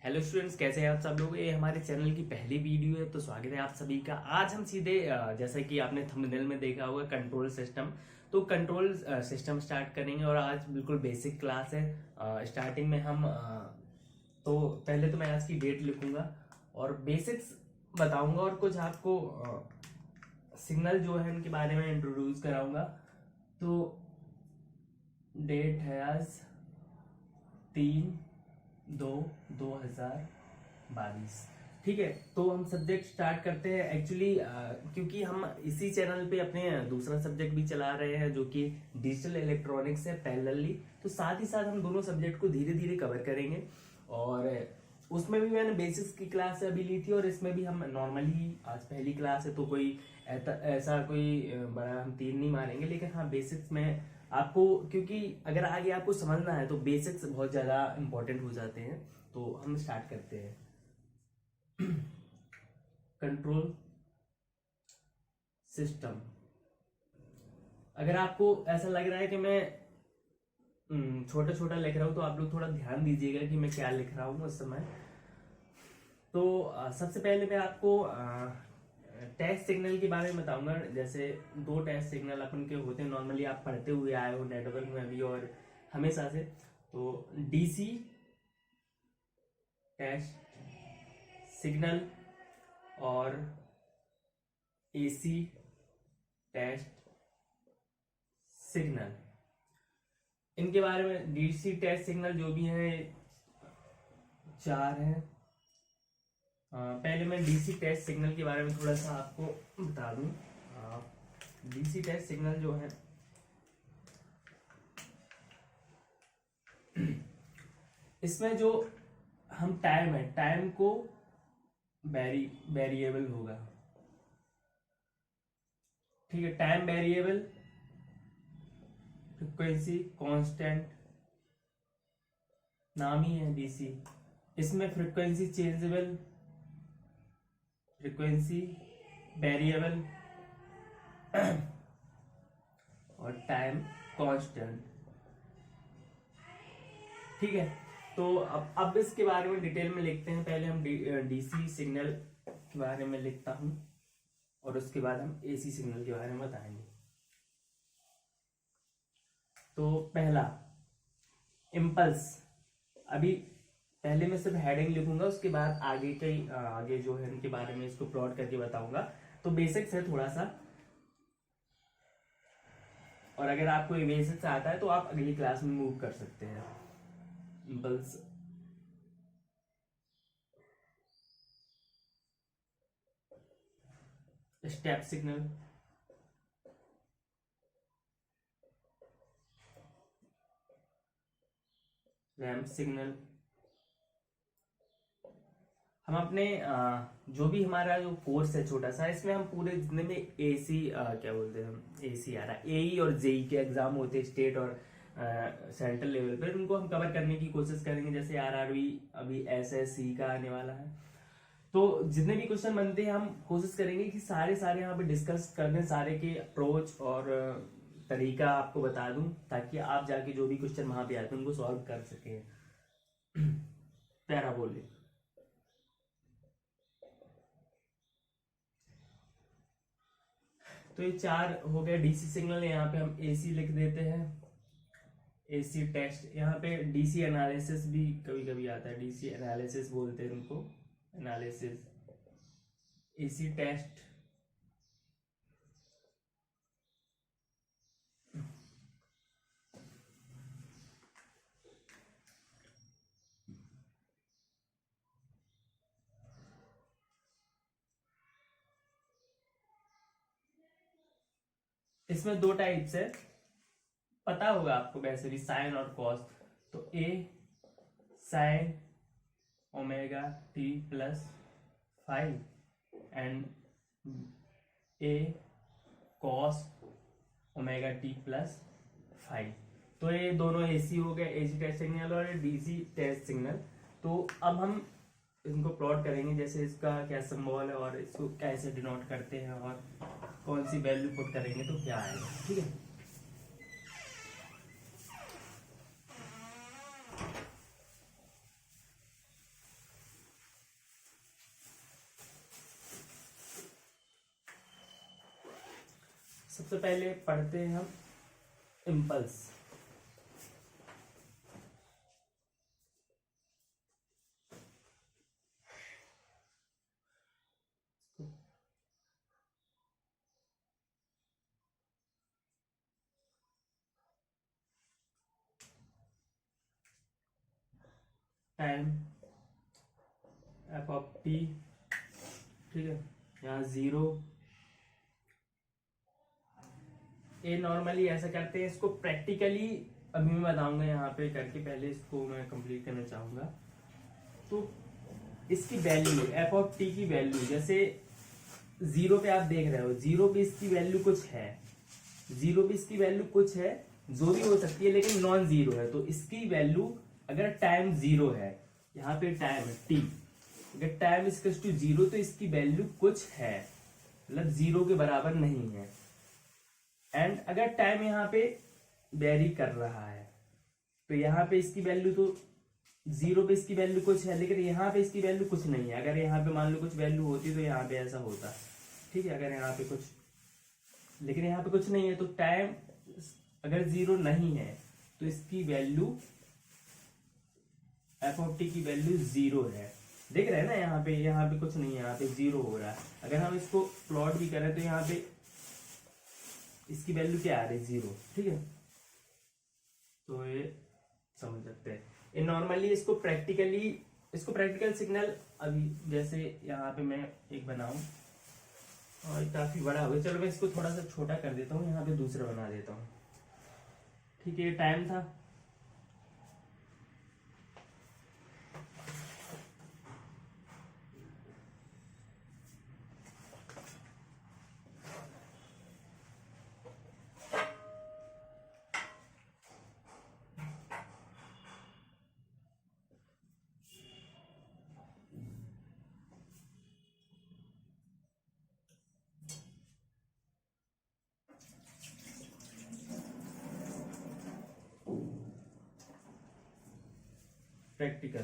Hello students, कैसे हैं आप सब लोग। ये हमारे चैनल की पहली वीडियो है तो स्वागत है आप सभी का। आज हम सीधे जैसा कि आपने थंबनेल में देखा होगा कंट्रोल सिस्टम, तो कंट्रोल सिस्टम स्टार्ट करेंगे। और आज बिल्कुल बेसिक क्लास है। स्टार्टिंग में हम तो पहले तो मैं आज की डेट लिखूंगा और बेसिक्स बताऊंगा और कुछ आपको सिग्नल जो है उनके बारे में इंट्रोड्यूस कराऊंगा। तो डेट है आज 3/2/2022। ठीक है, तो हम सब्जेक्ट स्टार्ट करते हैं। एक्चुअली क्योंकि हम इसी चैनल पे अपने दूसरा सब्जेक्ट भी चला रहे हैं जो कि डिजिटल इलेक्ट्रॉनिक्स है पैरेलली, तो साथ ही साथ हम दोनों सब्जेक्ट को धीरे धीरे कवर करेंगे। और उसमें भी मैंने बेसिक्स की क्लास अभी ली थी और इसमें भी हम नॉर्मली आज पहली क्लास है तो कोई ऐसा कोई बड़ा हम तीर नहीं मारेंगे, लेकिन हाँ बेसिक्स में आपको, क्योंकि अगर आगे आपको समझना है तो बेसिक्स बहुत ज्यादा इंपॉर्टेंट हो जाते हैं। तो हम स्टार्ट करते हैं। Control system. अगर आपको ऐसा लग रहा है कि मैं छोटा छोटा लिख रहा हूं तो आप लोग थोड़ा ध्यान दीजिएगा कि मैं क्या लिख रहा हूं उस समय। तो सबसे पहले मैं आपको टेस्ट सिग्नल के बारे में बताऊंगा। जैसे दो टेस्ट सिग्नल अपन के होते हैं, नॉर्मली आप पढ़ते हुए आए हो नेटवर्क में भी और हमेशा से। तो डीसी टेस्ट सिग्नल और एसी टेस्ट सिग्नल, इनके बारे में डीसी टेस्ट सिग्नल जो भी है चार है। पहले मैं डीसी टेस्ट सिग्नल के बारे में थोड़ा सा आपको बता दूं। डीसी टेस्ट सिग्नल जो है इसमें जो हम टाइम है, टाइम को वेरिएबल होगा। ठीक है, टाइम वेरिएबल, फ्रीक्वेंसी कांस्टेंट, नाम ही है डीसी। इसमें फ्रीक्वेंसी चेंजेबल, फ्रीक्वेंसी वेरिएबल और टाइम कांस्टेंट। ठीक है, तो अब इसके बारे में डिटेल में लिखते हैं। पहले हम डीसी सिग्नल के बारे में लिखता हूं और उसके बाद हम एसी सिग्नल के बारे में बताएंगे। तो पहला इम्पल्स, अभी पहले मैं सिर्फ हेडिंग लिखूंगा, उसके बाद आगे जो है इनके बारे में इसको प्लॉट करके बताऊंगा। तो बेसिक्स है थोड़ा सा, और अगर आपको ये बेसिक्स आता है तो आप अगली क्लास में मूव कर सकते हैं। Impulse, step signal, ramp signal. हम अपने जो भी हमारा जो कोर्स है छोटा सा, इसमें हम पूरे जितने भी एसी क्या बोलते हैं, हम एसी आ रहा है, एई और जेई के एग्जाम होते हैं स्टेट और सेंट्रल लेवल पर, उनको हम कवर करने की कोशिश करेंगे। जैसे आरआरबी अभी एसएससी का आने वाला है, तो जितने भी क्वेश्चन बनते हैं हम कोशिश करेंगे कि सारे सारे यहाँ पे डिस्कस कर दें, सारे के अप्रोच और तरीका आपको बता दूं, ताकि आप जाके जो भी क्वेश्चन वहां पे आते हैं उनको सॉल्व कर सकें। पैराबोलिक, तो ये चार हो गए डीसी सिग्नल। यहाँ पे हम एसी लिख देते हैं, एसी टेस्ट। यहाँ पे डीसी एनालिसिस भी कभी कभी आता है, डीसी एनालिसिस बोलते हैं उनको, एनालिसिस। एसी टेस्ट, इसमें दो टाइप्स है, पता होगा आपको वैसे भी, साइन और कॉस। तो A sine omega t plus 5 and A cos omega t plus 5। तो ये दोनों एसी हो गए, एसी टेस्ट सिग्नल और डीसी टेस्ट सिग्नल। तो अब हम इनको प्लॉट करेंगे, जैसे इसका क्या सिंबल है और इसको कैसे डिनोट करते हैं और कौन सी वैल्यू पुट करेंगे तो क्या आएगा। ठीक है, सबसे पहले पढ़ते हैं हम impulse. Time F of T, ठीक है, यहाँ 0। ये नॉर्मली ऐसा करते हैं, इसको प्रैक्टिकली अभी मैं बताऊंगा यहाँ पे करके, पहले इसको मैं कंप्लीट करना चाहूंगा। तो इसकी वैल्यू एफ ऑफ टी की वैल्यू, जैसे 0 पे आप देख रहे हो, 0 पे इसकी वैल्यू कुछ है, 0 पे इसकी वैल्यू कुछ है, जो भी हो सकती है लेकिन नॉन जीरो है। तो इसकी वैल्यू अगर टाइम 0 है, यहाँ पे टाइम है टी, अगर टाइम इक्वल्स टू 0 तो इसकी वैल्यू कुछ है, मतलब 0 के बराबर नहीं है। एंड अगर टाइम यहाँ पे वेरी कर रहा है तो यहाँ पे इसकी वैल्यू तो 0 पे इसकी वैल्यू कुछ है, लेकिन यहाँ पे इसकी वैल्यू कुछ नहीं है। अगर यहाँ पे मान लो कुछ वैल्यू होती तो यहाँ पे ऐसा होता, ठीक है। अगर यहाँ पे कुछ, लेकिन यहाँ पे कुछ नहीं है, तो टाइम अगर 0 नहीं है तो इसकी वैल्यू एफ ऑफ टी की वैल्यू 0 है। देख रहे हैं ना, यहाँ पे कुछ नहीं है, यहाँ पे 0 हो रहा है। अगर हम इसको प्लॉट भी करें तो यहाँ पे इसकी वैल्यू क्या आ रही है, 0, ठीक है। तो ये समझ सकते हैं। ये नॉर्मली इसको प्रैक्टिकल सिग्नल, अभी जैसे यहाँ पे मैं एक बनाऊं और काफी बड़ा हो गया, चलो मैं इसको थोड़ा सा छोटा कर देता हूँ, यहाँ पे दूसरा बना देता हूँ, ठीक है। ये टाइम था, प्रैक्टिकल।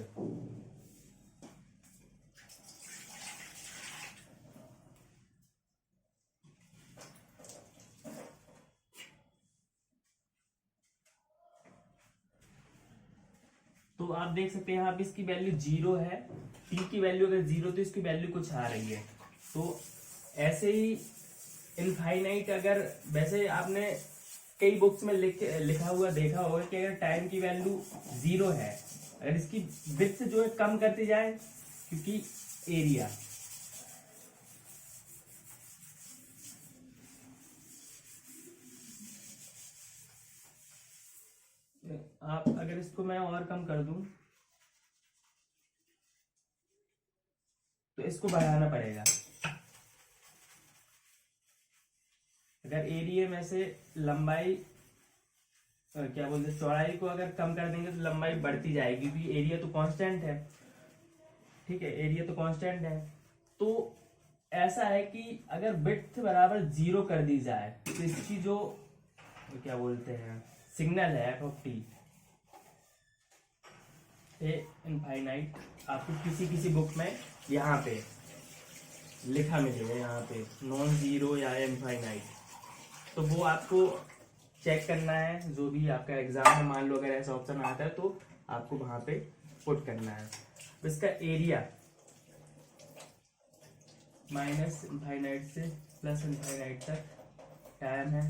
तो आप देख सकते हैं यहाँ पे इसकी वैल्यू 0 है, टी की वैल्यू अगर 0 तो इसकी वैल्यू कुछ आ रही है। तो ऐसे ही इनफाइनाइट, अगर वैसे आपने कई बुक्स में लिखा हुआ देखा होगा कि अगर टाइम की वैल्यू 0 है, अगर इसकी विड्थ जो है कम करती जाए, क्योंकि एरिया, आप अगर इसको मैं और कम कर दूं तो इसको बढ़ाना पड़ेगा। अगर एरिया में से लंबाई, क्या बोलते हैं, चौड़ाई को अगर कम कर देंगे तो लंबाई बढ़ती जाएगी, क्योंकि एरिया तो कांस्टेंट है, ठीक है, एरिया तो कांस्टेंट है। तो ऐसा है कि अगर विड्थ बराबर 0 कर दी जाए तो इसकी जो क्या बोलते हैं सिग्नल है एफ ऑफ टी इनफाइनाइट, आपको किसी बुक में यहाँ पे लिखा मिलेगा, यहाँ पे नॉन जीरो या इनफाइनाइट, तो वो आपको चेक करना है। जो भी आपका एग्जाम है, मान लो अगर ऐसा ऑप्शन आता है तो आपको वहां पे पुट करना है। तो इसका एरिया माइनस इनफाइनाइट से प्लस इनफाइनाइट तक टाइम है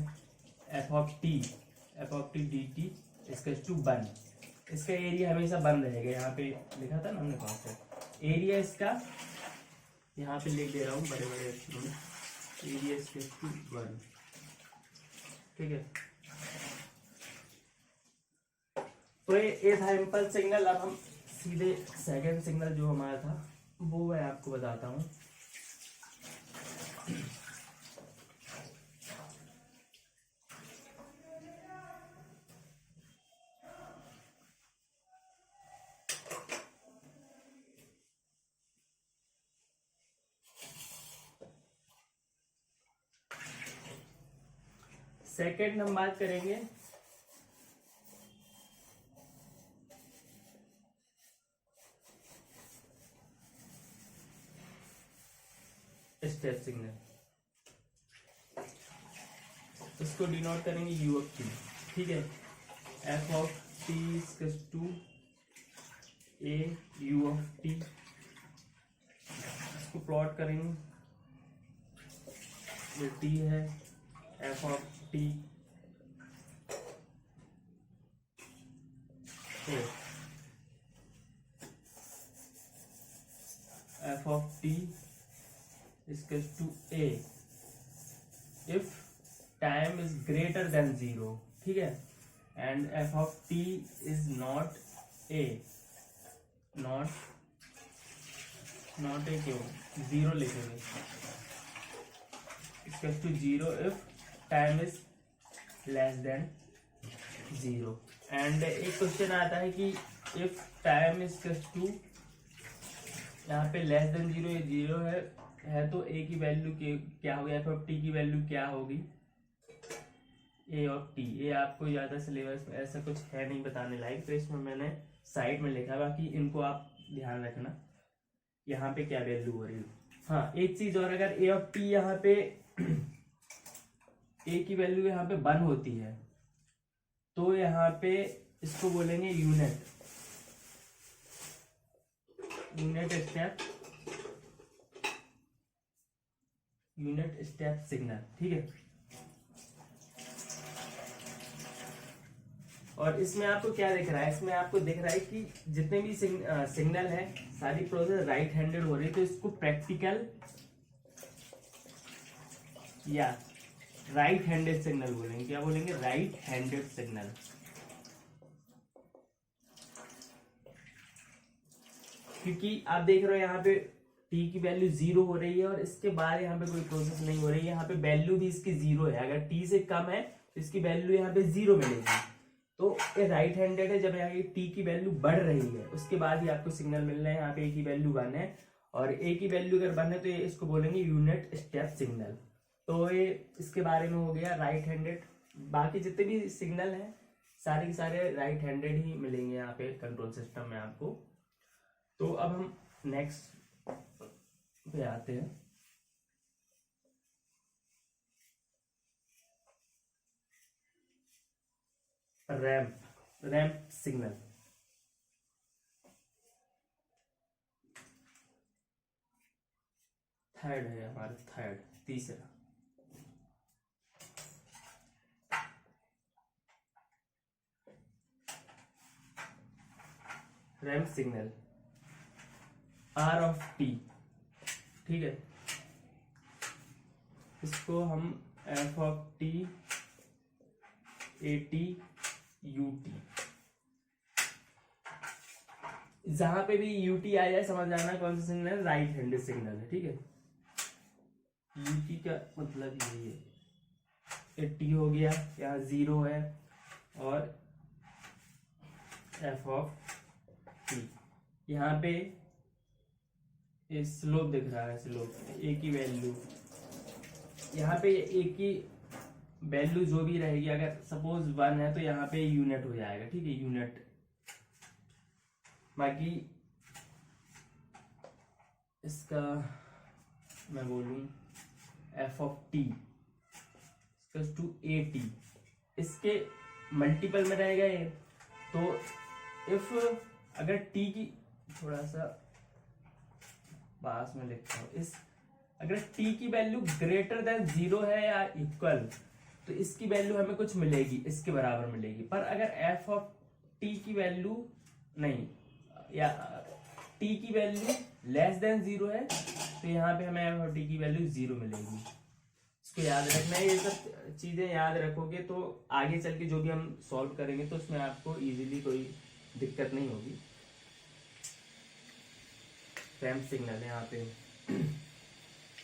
F of T D T इसका टू 1। इसका एरिया हमेशा बंद रहेगा, यहाँ पे लिखा था ना हमने कौन सा एरिया, इसका यहाँ पे लिख दे रहा हूँ बड़े बड़े अक्षरों में, एरिया इसका टू 1, ठीक है। तो ये था इम्पल्स सिग्नल। अब हम सीधे सेकंड सिग्नल जो हमारा था वो मैं आपको बताता हूँ। सेकंड हम बात करेंगे स्टेप सिग्नल। इसको डिनोट करेंगे यू ऑफ टी, ठीक है। F of T is to A U of T, इसको प्लॉट करेंगे, ये टी है, F of T F of T is to A if time is greater than 0, ठीक है, and F of T is not A, not A क्यों 0 लिखेंगे, equal to 0 if time is less than 0। And एक question आता है कि if time is to, यहाँ पे लेस देन 0, ये 0 है तो ए की वैल्यू क्या होगी, एफ ऑफ टी की वैल्यू क्या होगी, ए ऑफ टी। ये आपको ज्यादा सिलेबस में ऐसा कुछ है नहीं बताने लायक, तो इसमें मैंने साइड में लिखा, बाकी इनको आप ध्यान रखना यहाँ पे क्या वैल्यू हो रही है। हाँ, एक चीज और, अगर ए ऑफ टी यहाँ पे ए की वैल्यू यहाँ पे 1 होती है तो यहाँ पे इसको बोलेंगे यूनिट स्टेप सिग्नल, ठीक है। और इसमें आपको क्या दिख रहा है, इसमें आपको दिख रहा है कि जितने भी सिग्नल है सारी प्रोसेस राइट हैंडेड हो रही है, तो इसको प्रैक्टिकल या राइट हैंडेड सिग्नल बोलेंगे। क्या बोलेंगे, राइट हैंडेड सिग्नल। क्योंकि आप देख रहे हो यहाँ पे टी की वैल्यू 0 हो रही है और इसके बाद यहाँ पे कोई प्रोसेस नहीं हो रही है, यहाँ पे वैल्यू भी इसकी 0 है, अगर टी से कम है तो इसकी वैल्यू यहाँ पे 0 मिलेगी। तो ये राइट हैंडेड है, जब यहाँ टी की वैल्यू बढ़ रही है उसके बाद ही आपको सिग्नल मिल रहा है। यहाँ पे ए की वैल्यू 1 है और ए की वैल्यू अगर 1 है तो ये इसको बोलेंगे यूनिट स्टेप सिग्नल। तो ये इसके बारे में हो गया राइट हैंडेड। बाकी जितने भी सिग्नल हैं सारे के सारे राइट हैंडेड ही मिलेंगे यहाँ पे कंट्रोल सिस्टम में आपको। तो अब हम नेक्स्ट पे आते हैं। Ramp signal. थर्ड है हमारा, तीसरा ramp signal R of T, ठीक है। इसको हम F of T A T U T, जहां पे भी यू टी आ जाए समझ जाना कौन सा सिग्नल है, राइट हैंडेड सिग्नल है, ठीक है। यू टी का मतलब यही है, ए टी हो गया, यहाँ 0 है और एफ ऑफ टी, यहाँ पे स्लोप दिख रहा है, स्लोप ए की वैल्यू, यहाँ पे ए की वैल्यू जो भी रहेगी, अगर सपोज 1 है तो यहाँ पे यूनिट हो जाएगा, ठीक है, यूनिट। बाकी इसका मैं बोलूं F of T to A T, इसके मल्टीपल में रहेगा ये। तो इफ अगर टी की, थोड़ा सा पास में लिखता हूं, इस अगर टी की वैल्यू ग्रेटर देन 0 है या इक्वल तो इसकी वैल्यू हमें कुछ मिलेगी, इसके बराबर मिलेगी। पर अगर एफ ऑफ टी की वैल्यू नहीं, या टी की वैल्यू लेस देन 0 है तो यहाँ पे हमें एफ ऑफ टी की वैल्यू 0 मिलेगी। इसको याद रखना है, ये सब चीजें याद रखोगे तो आगे चल के जो भी हम सॉल्व करेंगे तो उसमें आपको इजीली कोई दिक्कत नहीं होगी। रैंप सिग्नल है यहाँ पे।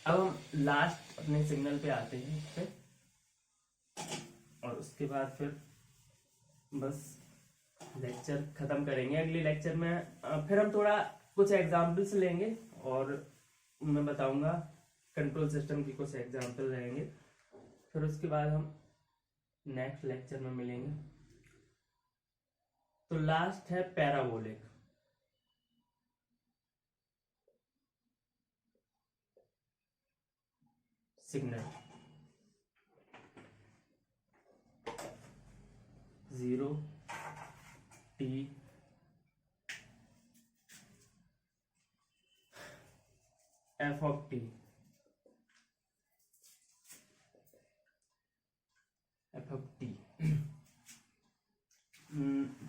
अब हम लास्ट अपने सिग्नल पे आते हैं फिर, और उसके बाद फिर बस लेक्चर खत्म करेंगे। अगले लेक्चर में फिर हम थोड़ा कुछ एग्जाम्पल्स लेंगे और मैं बताऊंगा कंट्रोल सिस्टम की कुछ एग्जाम्पल रहेंगे। फिर उसके बाद हम नेक्स्ट लेक्चर में मिलेंगे। तो लास्ट है parabolic signal. 0 t f of t, f of t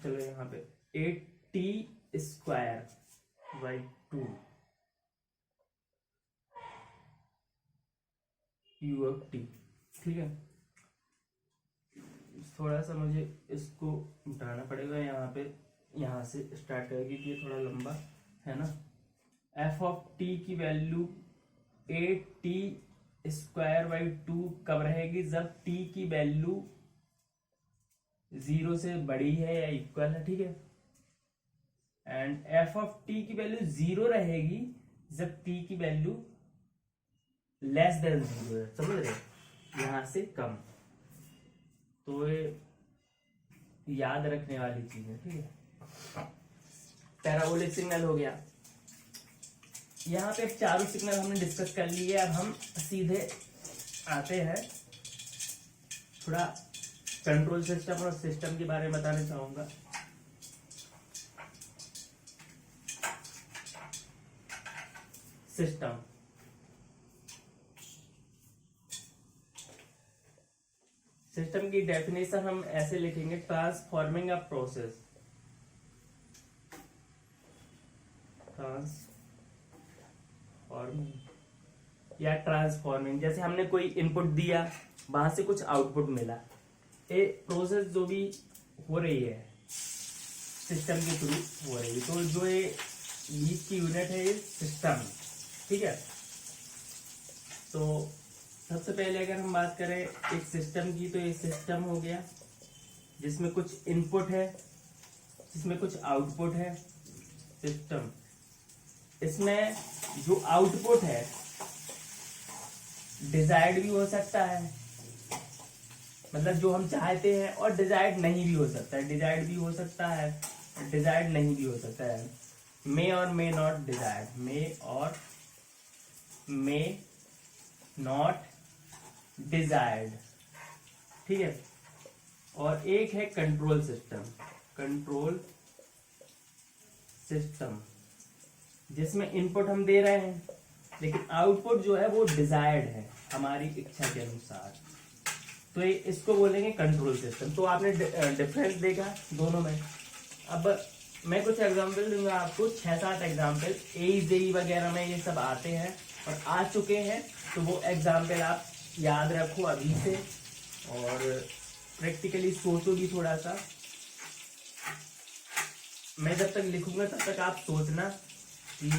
चलो यहाँ पे 8t square by 2 u of t। ठीक है, थोड़ा सा मुझे इसको उठाना पड़ेगा यहाँ पे, यहाँ से स्टार्ट करेगी कि ये थोड़ा लंबा है ना। f ऑफ t की वैल्यू 8t स्क्वायर बाई 2 कब रहेगी, जब t की वैल्यू 0 से बड़ी है या इक्वल है। ठीक है, एंड f ऑफ t की वैल्यू 0 रहेगी जब t की वैल्यू लेस देन 0 है, समझ रहे, यहां से कम। तो ये याद रखने वाली चीज है। ठीक है, पैराबोलिक सिग्नल हो गया। यहाँ पे चारों सिग्नल हमने डिस्कस कर लिए। अब हम सीधे आते हैं, थोड़ा कंट्रोल सिस्टम और सिस्टम के बारे में बताना चाहूंगा। सिस्टम, सिस्टम की डेफिनेशन हम ऐसे लिखेंगे, ट्रांसफॉर्मिंग अ प्रोसेस, ट्रांसफॉर्मिंग या ट्रांसफॉर्मिंग। जैसे हमने कोई इनपुट दिया, वहां से कुछ आउटपुट मिला, ये प्रोसेस जो भी हो रही है सिस्टम के थ्रू हो रही है। तो जो ये बीच की यूनिट है ये सिस्टम। ठीक है, तो सबसे पहले अगर हम बात करें एक सिस्टम की, तो ये सिस्टम हो गया जिसमें कुछ इनपुट है, जिसमें कुछ आउटपुट है। सिस्टम, इसमें जो आउटपुट है डिजायर्ड भी हो सकता है, मतलब जो हम चाहते हैं, और डिजायर्ड नहीं भी हो सकता है, डिजायर्ड भी हो सकता है, डिजायर्ड नहीं भी हो सकता है। मे और मे नॉट डिजायर्ड, मे और मे नॉट डिजायर्ड। ठीक है, और एक है कंट्रोल सिस्टम, कंट्रोल सिस्टम जिसमें इनपुट हम दे रहे हैं लेकिन आउटपुट जो है वो डिजायर्ड है हमारी इच्छा के अनुसार, तो इसको बोलेंगे कंट्रोल सिस्टम। तो आपने डिफरेंस देखा दोनों में। अब मैं कुछ एग्जांपल दूंगा आपको, 6-7 एग्जांपल, AEJE वगैरह में ये सब आते हैं और आ चुके हैं, तो वो एग्जांपल आप याद रखो अभी से और प्रैक्टिकली सोचो भी थोड़ा सा। मैं जब तक लिखूंगा तब तक आप सोचना कि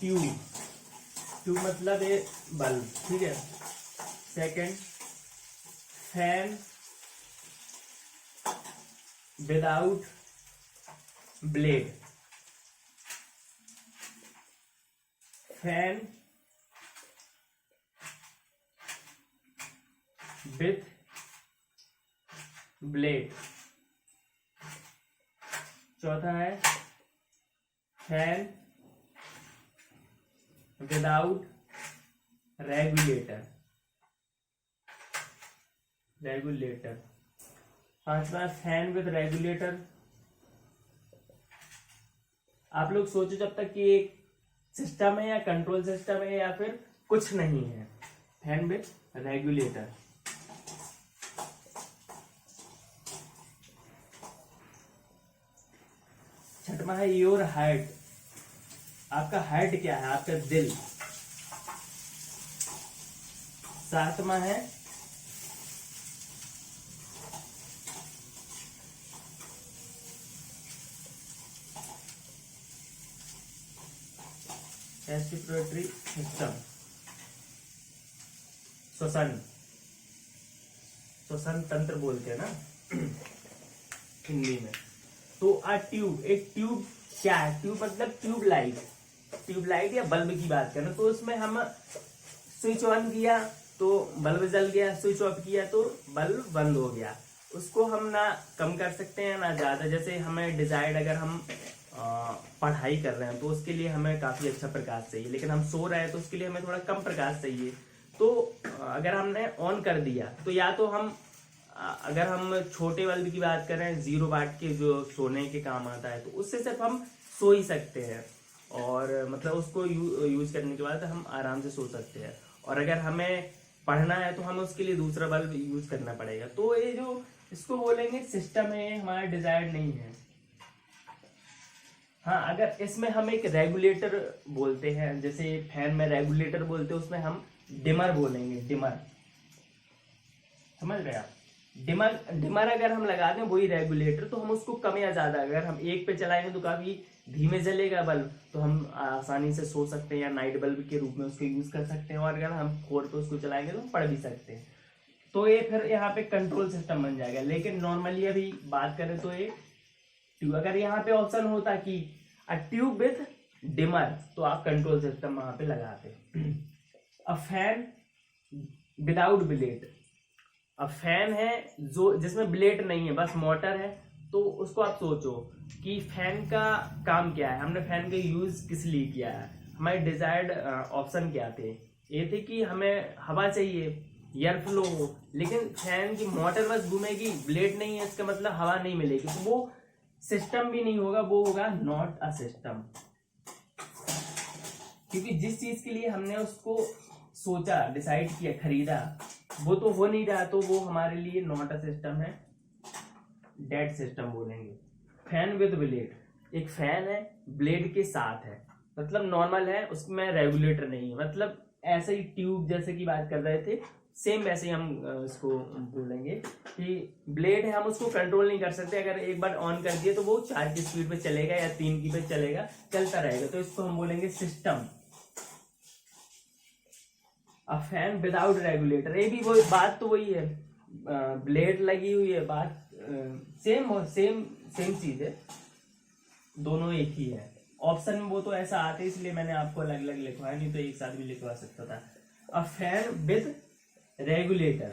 ट्यूब, ट्यूब मतलब ये बल्ब। ठीक है, second fan without blade, fan with blade. चौथा है फैन विदाउट रेगुलेटर, रेगुलेटर। पांचवा फैन विद रेगुलेटर। आप लोग सोचो जब तक कि एक सिस्टम है या कंट्रोल सिस्टम है या फिर कुछ नहीं है, फैन विद रेगुलेटर। छठवा है योर हार्ट, आपका हार्ट क्या है, आपका दिल। सातवां है रेस्पिरेटरी सिस्टम, श्वसन, श्वसन तंत्र बोलते हैं ना हिंदी में। तो ट्यूब, एक ट्यूब क्या है, ट्यूब मतलब ट्यूबलाइट, ट्यूबलाइट या बल्ब की बात करें तो उसमें हम स्विच ऑन किया तो बल्ब जल गया, स्विच ऑफ किया तो बल्ब बंद हो गया। उसको हम ना कम कर सकते हैं ना ज्यादा। जैसे हमें डिजायर्ड, अगर हम पढ़ाई कर रहे हैं तो उसके लिए हमें काफी अच्छा प्रकाश चाहिए, लेकिन हम सो रहे हैं तो उसके लिए हमें थोड़ा कम प्रकाश चाहिए। तो अगर हमने ऑन कर दिया तो या तो हम अगर हम छोटे बल्ब की बात करें 0 वाट के जो सोने के काम आता है, तो उससे सिर्फ हम सो ही सकते हैं, और मतलब उसको यूज करने के बाद हम आराम से सो सकते हैं। और अगर हमें पढ़ना है तो हमें उसके लिए दूसरा बल्ब यूज करना पड़ेगा। तो ये जो इसको बोलेंगे सिस्टम है, ये हमारा डिजायर्ड नहीं है। हाँ, अगर इसमें हम एक रेगुलेटर बोलते हैं, जैसे फैन में रेगुलेटर बोलते हैं, उसमें हम डिमर बोलेंगे, डिमर, समझ रहे आप? डिमर डिमर अगर हम लगा दें वही रेगुलेटर, तो हम उसको कम या ज्यादा, अगर हम 1 पे चलाएंगे तो काफी धीमे जलेगा बल्ब, तो हम आसानी से सो सकते हैं या नाइट बल्ब के रूप में उसको यूज कर सकते हैं। और अगर हम 4 पे उसको चलाएंगे तो हम पढ़ भी सकते हैं। तो ये फिर यहाँ पे कंट्रोल सिस्टम बन जाएगा। लेकिन नॉर्मली अभी बात करें तो ये ट्यूब, अगर यहाँ पे ऑप्शन होता कि अ ट्यूब विथ डिमर, तो आप कंट्रोल सिस्टम वहां पे लगाते। अ फैन विदाउट ब्लेड, अब फैन है जो जिसमें ब्लेड नहीं है, बस मोटर है, तो उसको आप सोचो कि फैन का काम क्या है, हमने फैन का यूज किस लिए किया है, हमारे डिजायर्ड ऑप्शन क्या थे। ये थे कि हमें हवा चाहिए, एयर फ्लो हो, लेकिन फैन की मोटर बस घूमेगी, ब्लेड नहीं है, इसका मतलब हवा नहीं मिलेगी, तो वो सिस्टम भी नहीं होगा, वो होगा नॉट अ सिस्टम। क्योंकि जिस चीज के लिए हमने उसको सोचा, डिसाइड किया, खरीदा, वो तो हो नहीं रहा, तो वो हमारे लिए नॉट अ सिस्टम है, डेड सिस्टम बोलेंगे। फैन विद ब्लेड, एक फैन है ब्लेड के साथ है, मतलब नॉर्मल है, उसमें रेगुलेटर नहीं है, मतलब ऐसे ही ट्यूब जैसे की बात कर रहे थे, सेम वैसे ही हम इसको बोलेंगे कि ब्लेड है, हम उसको कंट्रोल नहीं कर सकते, अगर एक बार ऑन कर दिए तो वो 4 की स्पीड पे चलेगा या 3 की पे चलेगा, चलता रहेगा, तो इसको हम बोलेंगे system. A fan without regulator, ये भी वही बात, तो वही है, ब्लेड लगी हुई है, बात सेम सेम सेम चीज है, दोनों एक ही है। ऑप्शन में वो तो ऐसा आते, इसलिए मैंने आपको अलग अलग लिखवाया, नहीं तो एक साथ भी लिखवा सकता था। अ फैन विद रेगुलेटर,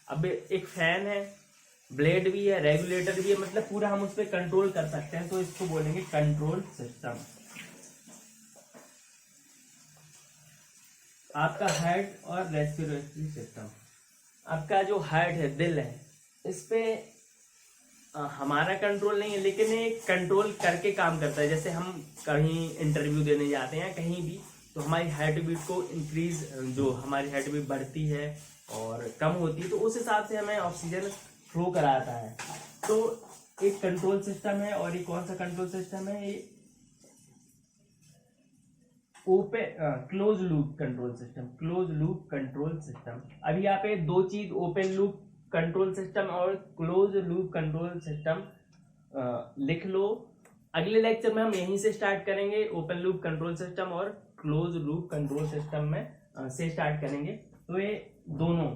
अब एक फैन है, ब्लेड भी है, रेगुलेटर भी है, मतलब पूरा हम उस पर कंट्रोल कर सकते हैं, तो इसको बोलेंगे कंट्रोल सिस्टम। आपका हार्ट और रेस्पिरेटरी सिस्टम, आपका जो हार्ट है, दिल है, इस पे हमारा कंट्रोल नहीं है, लेकिन ये कंट्रोल करके काम करता है। जैसे हम कहीं इंटरव्यू देने जाते हैं कहीं भी, तो हमारी हार्ट बीट को इंक्रीज, जो हमारी हार्ट बीट बढ़ती है और कम होती है, तो उस हिसाब से हमें ऑक्सीजन फ्लो कराता है। तो एक कंट्रोल सिस्टम है, और ये कौन सा कंट्रोल सिस्टम है, ये open close loop control system, close loop control system. अभी यहाँ पे 2 चीज, ओपन लूप कंट्रोल सिस्टम और क्लोज लूप कंट्रोल सिस्टम लिख लो। अगले लेक्चर में हम यहीं से स्टार्ट करेंगे, ओपन लूप कंट्रोल सिस्टम और क्लोज लूप कंट्रोल सिस्टम में से स्टार्ट करेंगे। तो ये दोनों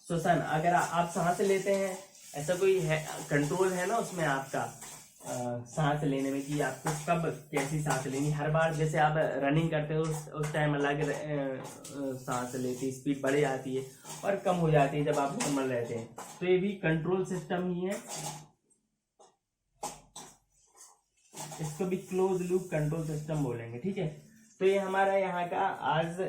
श्वसन, अगर आप सांस लेते हैं, ऐसा कोई है कंट्रोल है ना उसमें आपका, सांस लेने में कि आपको कब कैसी सांस लेनी, हर बार जैसे आप रनिंग करते हो उस टाइम अलग सांस लेती, स्पीड बढ़ जाती है और कम हो जाती है जब आप नॉर्मल रहते हैं, तो ये भी कंट्रोल सिस्टम ही है, इसको भी क्लोज लूप कंट्रोल सिस्टम बोलेंगे। ठीक है, तो ये हमारा यहाँ का आज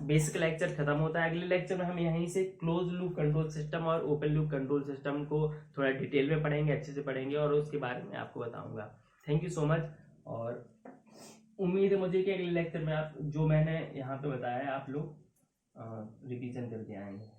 बेसिक लेक्चर खत्म होता है। अगले लेक्चर में हम यहीं से क्लोज लूप कंट्रोल सिस्टम और ओपन लूप कंट्रोल सिस्टम को थोड़ा डिटेल में पढ़ेंगे, अच्छे से पढ़ेंगे और उसके बारे में आपको बताऊंगा। थैंक यू सो मच, और उम्मीद है मुझे कि अगले लेक्चर में आप जो मैंने यहाँ पे बताया है आप लोग रिवीजन करके आएंगे।